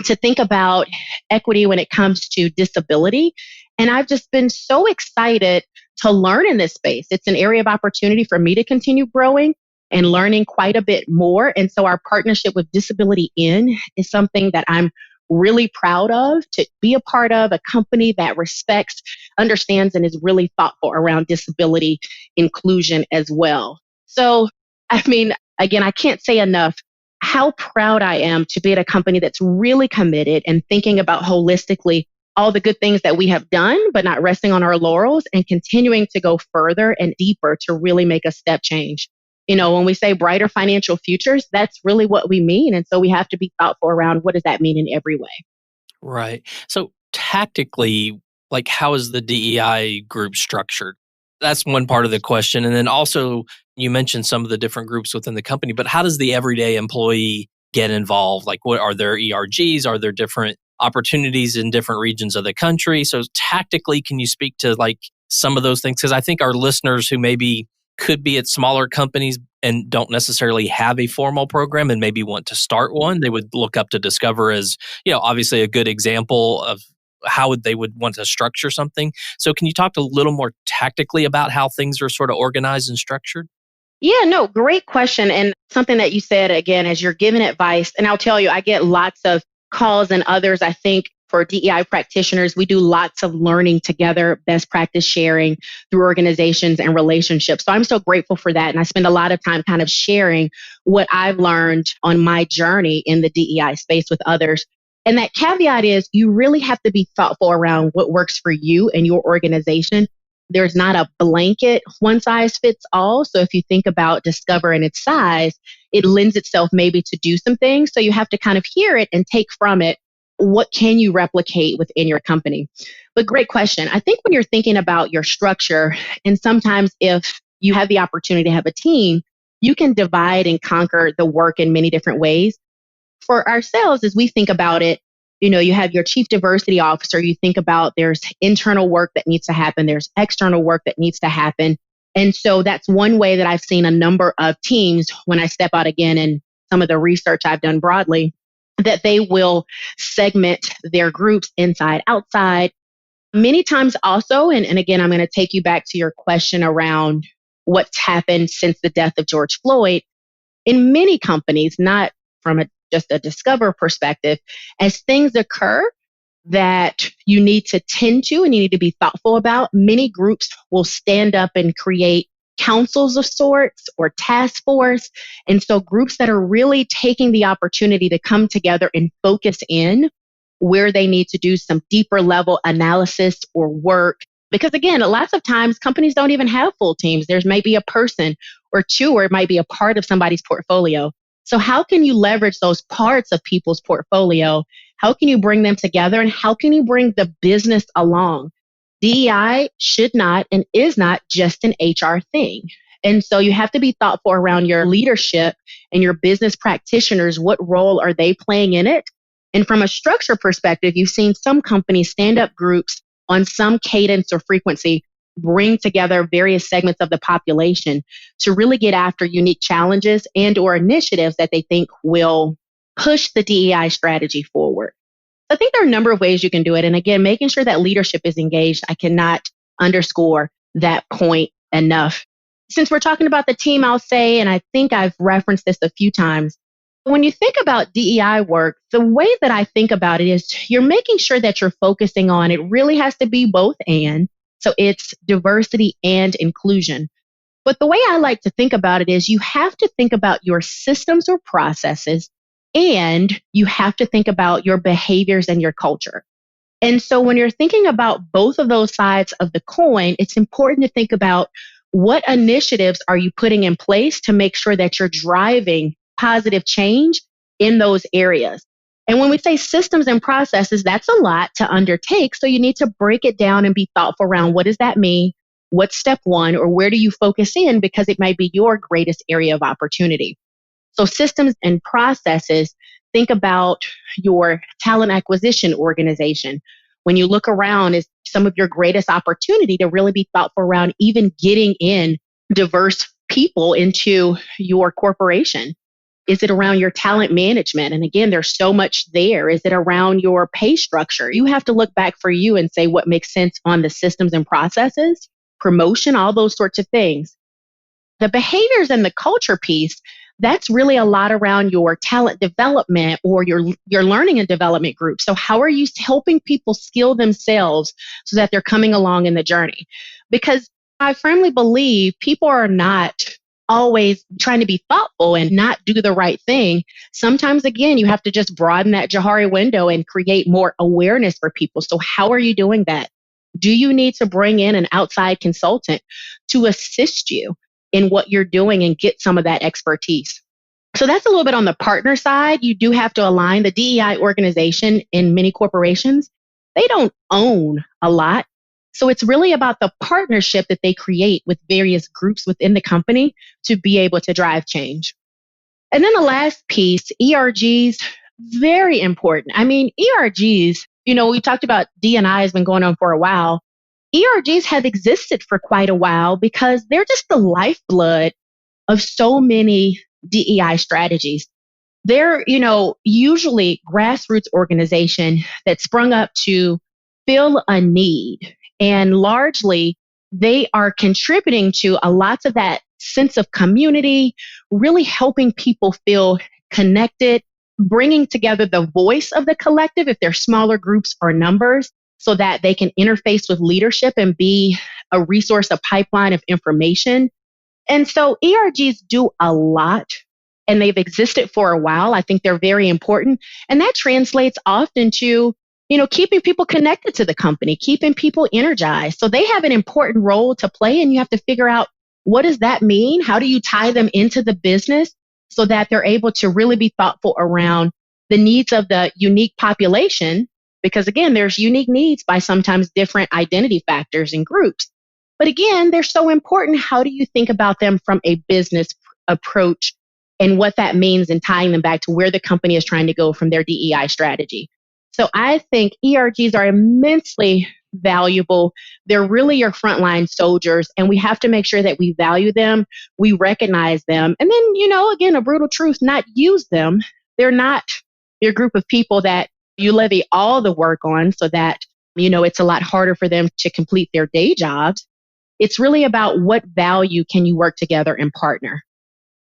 to think about equity when it comes to disability. And I've just been so excited to learn in this space. It's an area of opportunity for me to continue growing and learning quite a bit more. And so our partnership with Disability In is something that I'm really proud of to be a part of, a company that respects, understands, and is really thoughtful around disability inclusion as well. So, again, I can't say enough how proud I am to be at a company that's really committed and thinking about holistically all the good things that we have done, but not resting on our laurels and continuing to go further and deeper to really make a step change. When we say brighter financial futures, that's really what we mean. And so we have to be thoughtful around what does that mean in every way. Right. So tactically, how is the DEI group structured? That's one part of the question. And then also, you mentioned some of the different groups within the company, but how does the everyday employee get involved? What are there ERGs? Are there different opportunities in different regions of the country? So tactically, can you speak to some of those things? Because I think our listeners who maybe could be at smaller companies and don't necessarily have a formal program and maybe want to start one, they would look up to Discover as, obviously a good example of how they would want to structure something. So can you talk a little more tactically about how things are sort of organized and structured? Yeah, no, great question. And something that you said again, as you're giving advice, and I'll tell you, I get lots of calls and others. I think for DEI practitioners, we do lots of learning together, best practice sharing through organizations and relationships. So I'm so grateful for that. And I spend a lot of time kind of sharing what I've learned on my journey in the DEI space with others. And that caveat is you really have to be thoughtful around what works for you and your organization. There's not a blanket one size fits all. So if you think about Discover and its size, it lends itself maybe to do some things. So you have to kind of hear it and take from it what can you replicate within your company. But great question. I think when you're thinking about your structure, and sometimes if you have the opportunity to have a team, you can divide and conquer the work in many different ways. For ourselves, as we think about it, you have your chief diversity officer. You think about there's internal work that needs to happen. There's external work that needs to happen. And so that's one way that I've seen a number of teams when I step out again in some of the research I've done broadly, that they will segment their groups inside, outside. Many times also, and again, I'm going to take you back to your question around what's happened since the death of George Floyd. In many companies, not from just a Discover perspective, as things occur that you need to tend to and you need to be thoughtful about, many groups will stand up and create councils of sorts or task force. And so groups that are really taking the opportunity to come together and focus in where they need to do some deeper level analysis or work. Because again, lots of times companies don't even have full teams. There's maybe a person or two, or it might be a part of somebody's portfolio. So how can you leverage those parts of people's portfolio? How can you bring them together? And how can you bring the business along? DEI should not and is not just an HR thing. And so you have to be thoughtful around your leadership and your business practitioners. What role are they playing in it? And from a structure perspective, you've seen some companies stand up groups on some cadence or frequency, bring together various segments of the population to really get after unique challenges and or initiatives that they think will push the DEI strategy forward. I think there are a number of ways you can do it. And again, making sure that leadership is engaged. I cannot underscore that point enough. Since we're talking about the team, I'll say, and I think I've referenced this a few times, when you think about DEI work, the way that I think about it is you're making sure that you're focusing on it really has to be both and. So it's diversity and inclusion. But the way I like to think about it is you have to think about your systems or processes, and you have to think about your behaviors and your culture. And so when you're thinking about both of those sides of the coin, it's important to think about what initiatives are you putting in place to make sure that you're driving positive change in those areas. And when we say systems and processes, that's a lot to undertake. So you need to break it down and be thoughtful around what does that mean? What's step one, or where do you focus in? Because it might be your greatest area of opportunity. So systems and processes, think about your talent acquisition organization. When you look around, is some of your greatest opportunity to really be thoughtful around even getting in diverse people into your corporation. Is it around your talent management? And again, there's so much there. Is it around your pay structure? You have to look back for you and say what makes sense on the systems and processes, promotion, all those sorts of things. The behaviors and the culture piece, that's really a lot around your talent development or your learning and development group. So how are you helping people skill themselves so that they're coming along in the journey? Because I firmly believe people are not always trying to be thoughtful and not do the right thing. Sometimes, again, you have to just broaden that Johari window and create more awareness for people. So how are you doing that? Do you need to bring in an outside consultant to assist you in what you're doing and get some of that expertise? So that's a little bit on the partner side. You do have to align. The DEI organization in many corporations, they don't own a lot. So it's really about the partnership that they create with various groups within the company to be able to drive change. And then the last piece, ERGs, very important. I mean, ERGs, we talked about D&I has been going on for a while. ERGs have existed for quite a while because they're just the lifeblood of so many DEI strategies. They're, usually grassroots organization that sprung up to fill a need. And largely, they are contributing to a lot of that sense of community, really helping people feel connected, bringing together the voice of the collective if they're smaller groups or numbers so that they can interface with leadership and be a resource, a pipeline of information. And so ERGs do a lot and they've existed for a while. I think they're very important. And that translates often to, keeping people connected to the company, keeping people energized. So they have an important role to play and you have to figure out what does that mean? How do you tie them into the business so that they're able to really be thoughtful around the needs of the unique population? Because again, there's unique needs by sometimes different identity factors and groups. But again, they're so important. How do you think about them from a business approach and what that means and tying them back to where the company is trying to go from their DEI strategy? So I think ERGs are immensely valuable. They're really your frontline soldiers, and we have to make sure that we value them, we recognize them, and then, again, a brutal truth, not use them. They're not your group of people that you levy all the work on so that, it's a lot harder for them to complete their day jobs. It's really about what value can you work together and partner.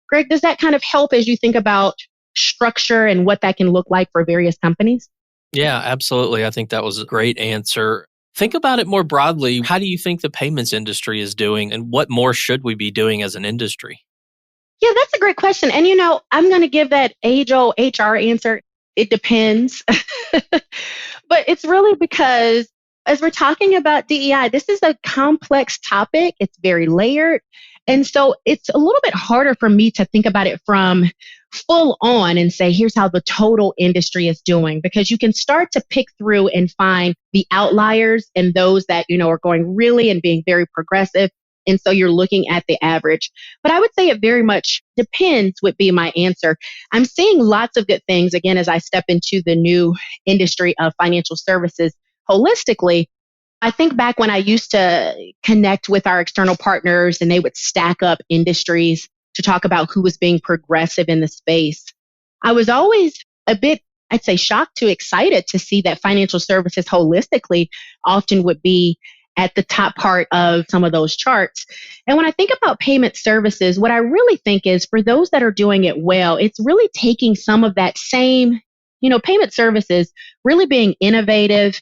Greg, does that kind of help as you think about structure and what that can look like for various companies? Yeah, absolutely. I think that was a great answer. Think about it more broadly. How do you think the payments industry is doing and what more should we be doing as an industry? Yeah, that's a great question. And, I'm going to give that age-old HR answer. It depends. But it's really because as we're talking about DEI, this is a complex topic. It's very layered. And so it's a little bit harder for me to think about it from full on and say, here's how the total industry is doing, because you can start to pick through and find the outliers and those that, are going really and being very progressive. And so you're looking at the average. But I would say it very much depends would be my answer. I'm seeing lots of good things, again, as I step into the new industry of financial services holistically. I think back when I used to connect with our external partners and they would stack up industries to talk about who was being progressive in the space. I was always a bit, I'd say, shocked to excited to see that financial services holistically often would be at the top part of some of those charts. And when I think about payment services, what I really think is for those that are doing it well, it's really taking some of that same, payment services, really being innovative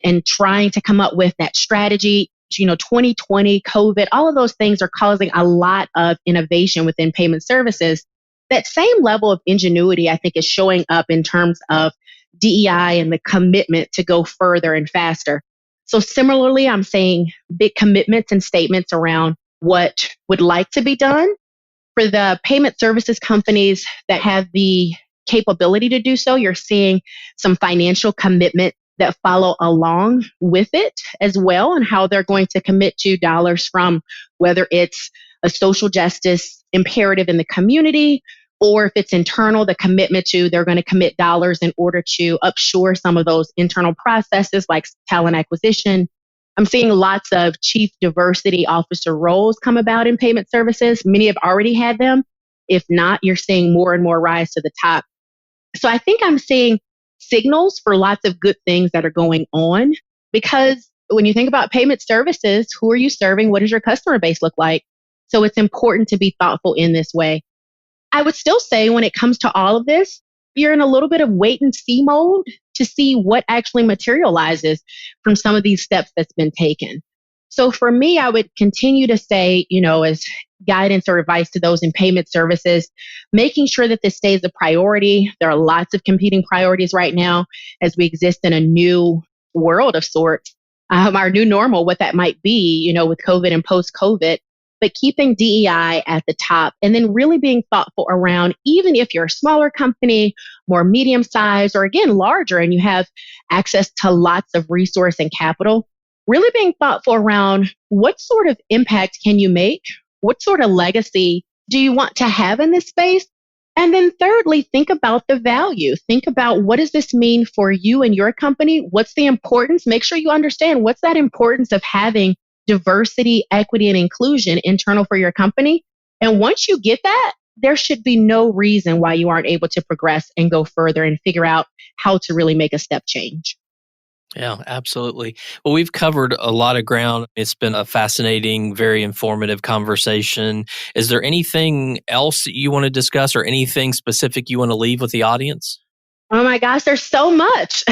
and trying to come up with that strategy. 2020, COVID, all of those things are causing a lot of innovation within payment services. That same level of ingenuity, I think, is showing up in terms of DEI and the commitment to go further and faster. So similarly, I'm saying big commitments and statements around what would like to be done. For the payment services companies that have the capability to do so, you're seeing some financial commitment that follow along with it as well, and how they're going to commit to dollars from whether it's a social justice imperative in the community, or if it's internal, the commitment to they're going to commit dollars in order to upshore some of those internal processes like talent acquisition. I'm seeing lots of chief diversity officer roles come about in payment services. Many have already had them. If not, you're seeing more and more rise to the top. So I think I'm seeing signals for lots of good things that are going on, because when you think about payment services, who are you serving? What does your customer base look like? So it's important to be thoughtful in this way. I would still say when it comes to all of this, you're in a little bit of wait and see mode to see what actually materializes from some of these steps that's been taken. So for me, I would continue to say, as guidance or advice to those in payment services, making sure that this stays a priority. There are lots of competing priorities right now as we exist in a new world of sorts. Our new normal, what that might be, with COVID and post-COVID, but keeping DEI at the top and then really being thoughtful around, even if you're a smaller company, more medium-sized, or again, larger, and you have access to lots of resource and capital, really being thoughtful around what sort of impact can you make? What sort of legacy do you want to have in this space? And then thirdly, think about the value. Think about what does this mean for you and your company? What's the importance? Make sure you understand what's that importance of having diversity, equity, and inclusion internal for your company. And once you get that, there should be no reason why you aren't able to progress and go further and figure out how to really make a step change. Yeah, absolutely. Well, we've covered a lot of ground. It's been a fascinating, very informative conversation. Is there anything else that you want to discuss or anything specific you want to leave with the audience? Oh my gosh, there's so much.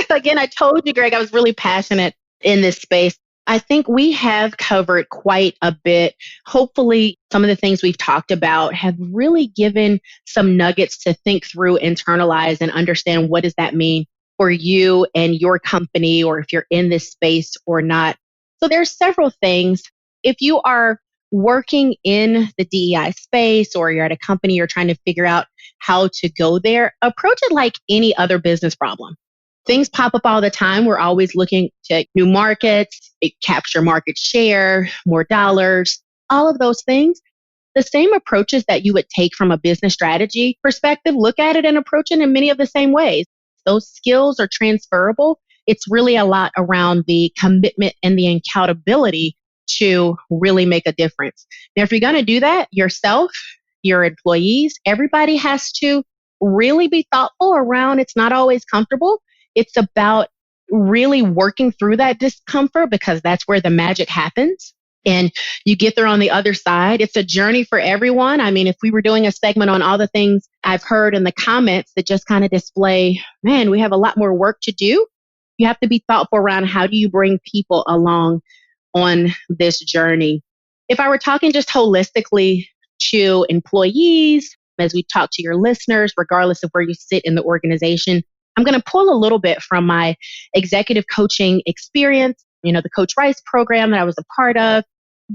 Again, I told you, Greg, I was really passionate in this space. I think we have covered quite a bit. Hopefully, some of the things we've talked about have really given some nuggets to think through, internalize, and understand what does that mean for you and your company, or if you're in this space or not. So there's several things. If you are working in the DEI space or you're at a company, you're trying to figure out how to go there, approach it like any other business problem. Things pop up all the time. We're always looking to new markets, capture market share, more dollars, all of those things. The same approaches that you would take from a business strategy perspective, look at it and approach it in many of the same ways. Those skills are transferable. It's really a lot around the commitment and the accountability to really make a difference. Now, if you're going to do that yourself, your employees, everybody has to really be thoughtful around it's not always comfortable. It's about really working through that discomfort because that's where the magic happens. And you get there on the other side. It's a journey for everyone. I mean, if we were doing a segment on all the things I've heard in the comments that just kind of display, man, we have a lot more work to do. You have to be thoughtful around how do you bring people along on this journey. If I were talking just holistically to employees, as we talk to your listeners, regardless of where you sit in the organization, I'm going to pull a little bit from my executive coaching experience, the Coach Rice program that I was a part of.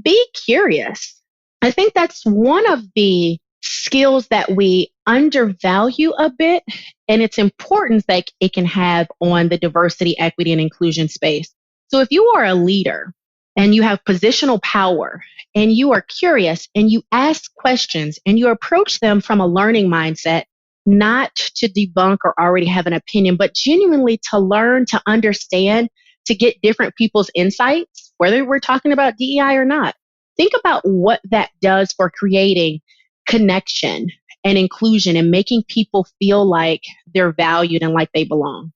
Be curious. I think that's one of the skills that we undervalue a bit, and its importance that it can have on the diversity, equity, and inclusion space. So if you are a leader and you have positional power and you are curious and you ask questions and you approach them from a learning mindset, not to debunk or already have an opinion, but genuinely to learn, to understand, to get different people's insights, whether we're talking about DEI or not. Think about what that does for creating connection and inclusion and making people feel like they're valued and like they belong.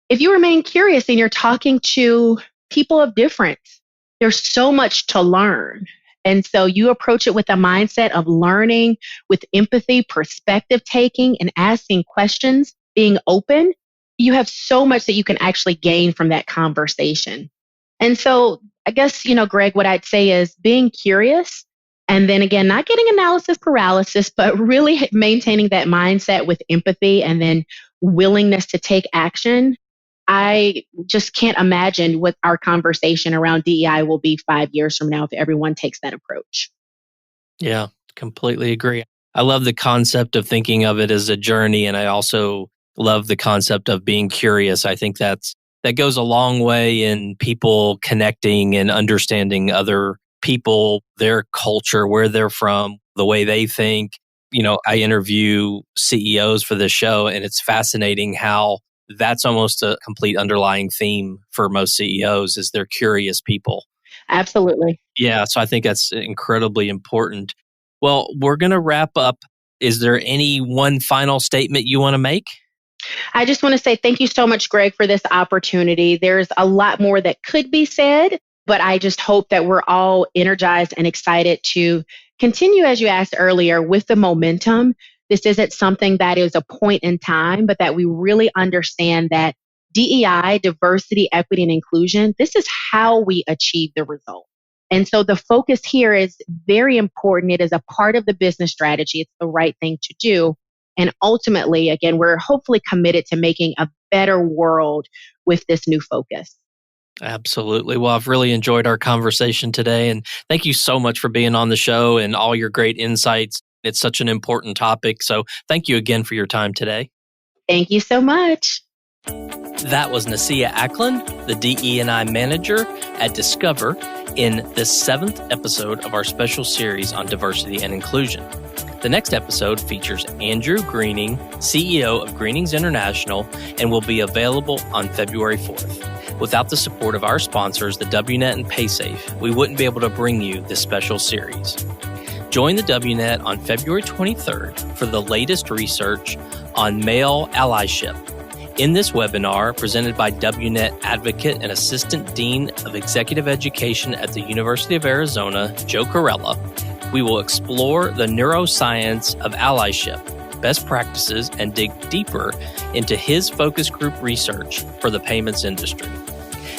If you remain curious and you're talking to people of difference, there's so much to learn. And so you approach it with a mindset of learning, with empathy, perspective taking, and asking questions, being open. You have so much that you can actually gain from that conversation. And so I guess, Greg, what I'd say is being curious and then again, not getting analysis paralysis, but really maintaining that mindset with empathy and then willingness to take action. I just can't imagine what our conversation around DEI will be 5 years from now if everyone takes that approach. Yeah, completely agree. I love the concept of thinking of it as a journey, and I also love the concept of being curious. I think that goes a long way in people connecting and understanding other people, their culture, where they're from, the way they think. I interview CEOs for this show, and it's fascinating how that's almost a complete underlying theme for most CEOs is they're curious people. Absolutely. Yeah, so I think that's incredibly important. Well, we're going to wrap up. Is there any one final statement you want to make? I just want to say thank you so much, Greg, for this opportunity. There's a lot more that could be said, but I just hope that we're all energized and excited to continue, as you asked earlier, with the momentum. This isn't something that is a point in time, but that we really understand that DEI, diversity, equity, and inclusion, this is how we achieve the result. And so the focus here is very important. It is a part of the business strategy. It's the right thing to do. And ultimately, again, we're hopefully committed to making a better world with this new focus. Absolutely. Well, I've really enjoyed our conversation today. And thank you so much for being on the show and all your great insights. It's such an important topic. So thank you again for your time today. Thank you so much. That was Nasiya Acklen, the DE&I manager at Discover, in the 7th episode of our special series on diversity and inclusion. The next episode features Andrew Greening, CEO of Greenings International, and will be available on February 4th. Without the support of our sponsors, the Wnet and Paysafe, we wouldn't be able to bring you this special series. Join the Wnet on February 23rd for the latest research on male allyship. In this webinar, presented by Wnet Advocate and Assistant Dean of Executive Education at the University of Arizona, Joe Corella, we will explore the neuroscience of allyship, best practices, and dig deeper into his focus group research for the payments industry.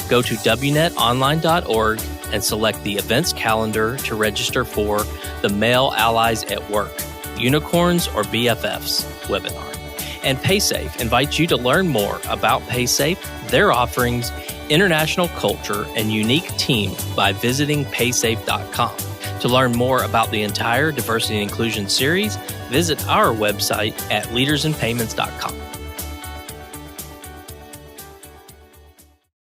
Go to wnetonline.org and select the events calendar to register for the Male Allies at Work, Unicorns or BFFs webinar. And Paysafe invites you to learn more about Paysafe, their offerings, international culture, and unique team by visiting paysafe.com. To learn more about the entire Diversity and Inclusion series, visit our website at leadersinpayments.com.